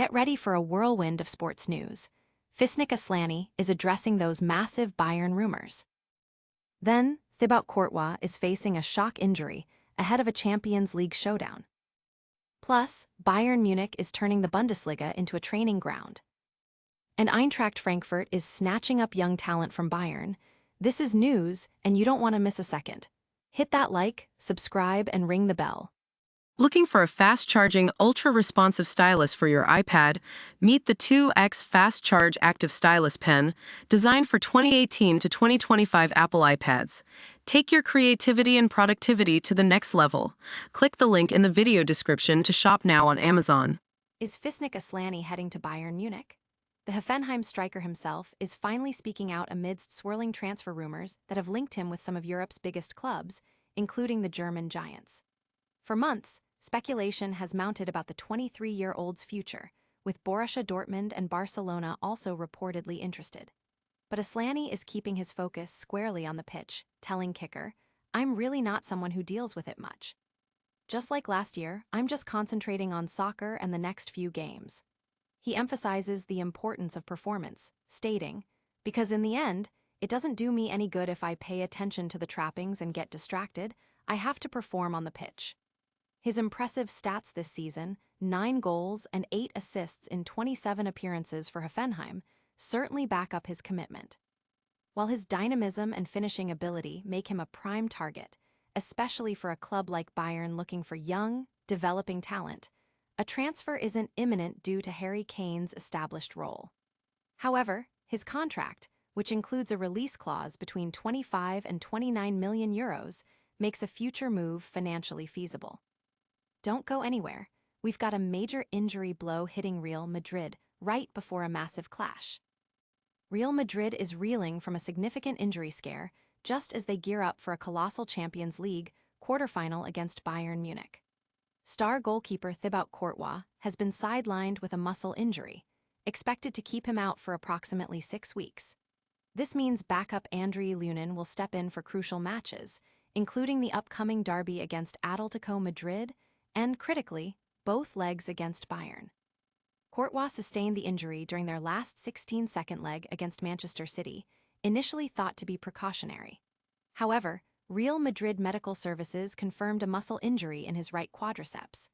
Get ready for a whirlwind of sports news. Fisnik Asllani is addressing those massive Bayern rumors. Then, Thibaut Courtois is facing a shock injury ahead of a Champions League showdown. Plus, Bayern Munich is turning the Bundesliga into a training ground. And Eintracht Frankfurt is snatching up young talent from Bayern. This is news, and you don't want to miss a second. Hit that like, subscribe, and ring the bell. Looking for a fast-charging, ultra-responsive stylus for your iPad? Meet the 2X Fast Charge Active Stylus Pen, designed for 2018 to 2025 Apple iPads. Take your creativity and productivity to the next level. Click the link in the video description to shop now on Amazon. Is Fisnik Asllani heading to Bayern Munich? The Hoffenheim striker himself is finally speaking out amidst swirling transfer rumors that have linked him with some of Europe's biggest clubs, including the German giants. For months, speculation has mounted about the 23-year-old's future, with Borussia Dortmund and Barcelona also reportedly interested. But Asllani is keeping his focus squarely on the pitch, telling Kicker, "I'm really not someone who deals with it much. Just like last year, I'm just concentrating on soccer and the next few games." He emphasizes the importance of performance, stating, "Because in the end, it doesn't do me any good if I pay attention to the trappings and get distracted. I have to perform on the pitch." His impressive stats this season, 9 goals and 8 assists in 27 appearances for Hoffenheim, certainly back up his commitment. While his dynamism and finishing ability make him a prime target, especially for a club like Bayern looking for young, developing talent, a transfer isn't imminent due to Harry Kane's established role. However, his contract, which includes a release clause between 25 and 29 million euros, makes a future move financially feasible. Don't go anywhere. We've got a major injury blow hitting Real Madrid right before a massive clash. Real Madrid is reeling from a significant injury scare just as they gear up for a colossal Champions League quarterfinal against Bayern Munich. Star goalkeeper Thibaut Courtois has been sidelined with a muscle injury, expected to keep him out for approximately 6 weeks. This means backup Andriy Lunin will step in for crucial matches, including the upcoming derby against Atletico Madrid and, critically, both legs against Bayern. Courtois sustained the injury during their last 16-second leg against Manchester City, initially thought to be precautionary. However, Real Madrid Medical Services confirmed a muscle injury in his right quadriceps.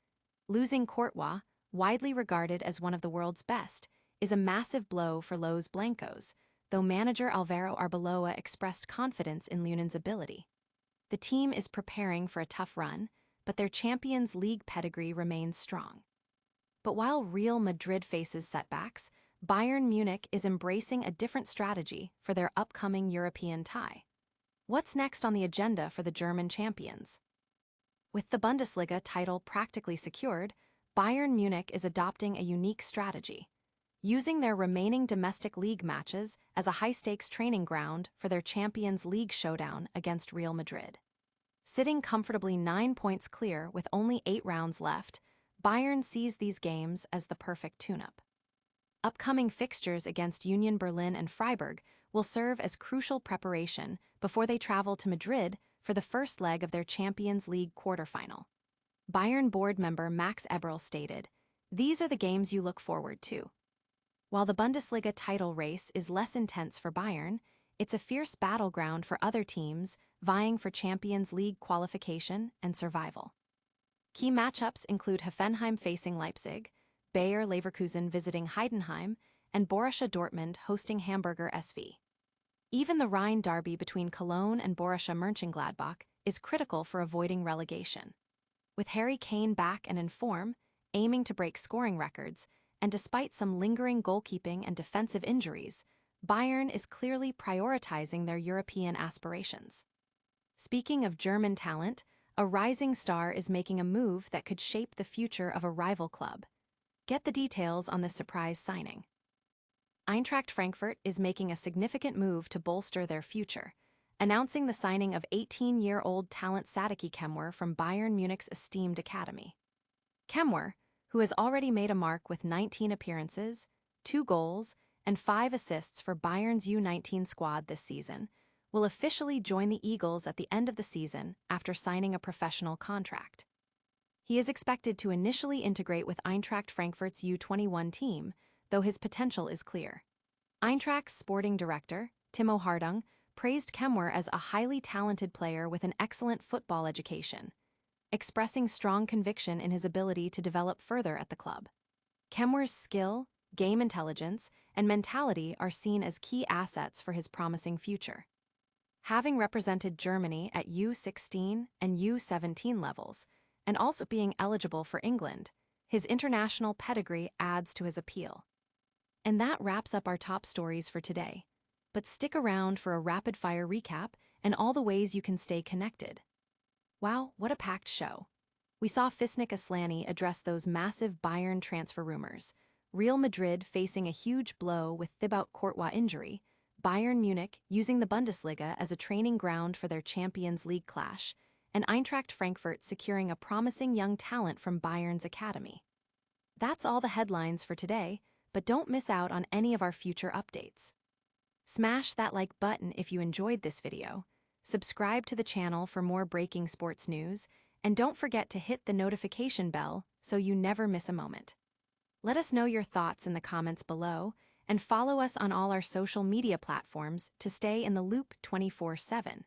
Losing Courtois, widely regarded as one of the world's best, is a massive blow for Los Blancos, though manager Alvaro Arbeloa expressed confidence in Lunin's ability. The team is preparing for a tough run, but their Champions League pedigree remains strong. But while Real Madrid faces setbacks, Bayern Munich is embracing a different strategy for their upcoming European tie. What's next on the agenda for the German champions? With the Bundesliga title practically secured, Bayern Munich is adopting a unique strategy, using their remaining domestic league matches as a high-stakes training ground for their Champions League showdown against Real Madrid. Sitting comfortably 9 points clear with only 8 rounds left, Bayern sees these games as the perfect tune-up. Upcoming fixtures against Union Berlin and Freiburg will serve as crucial preparation before they travel to Madrid for the first leg of their Champions League quarterfinal. Bayern board member Max Eberl stated, "These are the games you look forward to." While the Bundesliga title race is less intense for Bayern, it's a fierce battleground for other teams vying for Champions League qualification and survival. Key matchups include Hoffenheim facing Leipzig, Bayer Leverkusen visiting Heidenheim, and Borussia Dortmund hosting Hamburger SV. Even the Rhine derby between Cologne and Borussia Mönchengladbach is critical for avoiding relegation. With Harry Kane back and in form, aiming to break scoring records, and despite some lingering goalkeeping and defensive injuries, Bayern is clearly prioritizing their European aspirations. Speaking of German talent, a rising star is making a move that could shape the future of a rival club. Get the details on this surprise signing. Eintracht Frankfurt is making a significant move to bolster their future, announcing the signing of 18-year-old talent Sadiki Chemwor from Bayern Munich's esteemed academy. Chemwor, who has already made a mark with 19 appearances, 2 goals, and 5 assists for Bayern's U19 squad this season, will officially join the Eagles at the end of the season after signing a professional contract. He is expected to initially integrate with Eintracht Frankfurt's U21 team, though his potential is clear. Eintracht's sporting director, Timo Hardung, praised Chemwor as a highly talented player with an excellent football education, expressing strong conviction in his ability to develop further at the club. Chemwor's skill, game intelligence, and mentality are seen as key assets for his promising future. Having represented Germany at U16 and U17 levels, and also being eligible for England, his international pedigree adds to his appeal. And that wraps up our top stories for today. But stick around for a rapid-fire recap and all the ways you can stay connected. Wow, what a packed show. We saw Fisnik Asllani address those massive Bayern transfer rumors, Real Madrid facing a huge blow with Thibaut Courtois injury, Bayern Munich using the Bundesliga as a training ground for their Champions League clash, and Eintracht Frankfurt securing a promising young talent from Bayern's academy. That's all the headlines for today, but don't miss out on any of our future updates. Smash that like button if you enjoyed this video, subscribe to the channel for more breaking sports news, and don't forget to hit the notification bell so you never miss a moment. Let us know your thoughts in the comments below, and follow us on all our social media platforms to stay in the loop 24/7.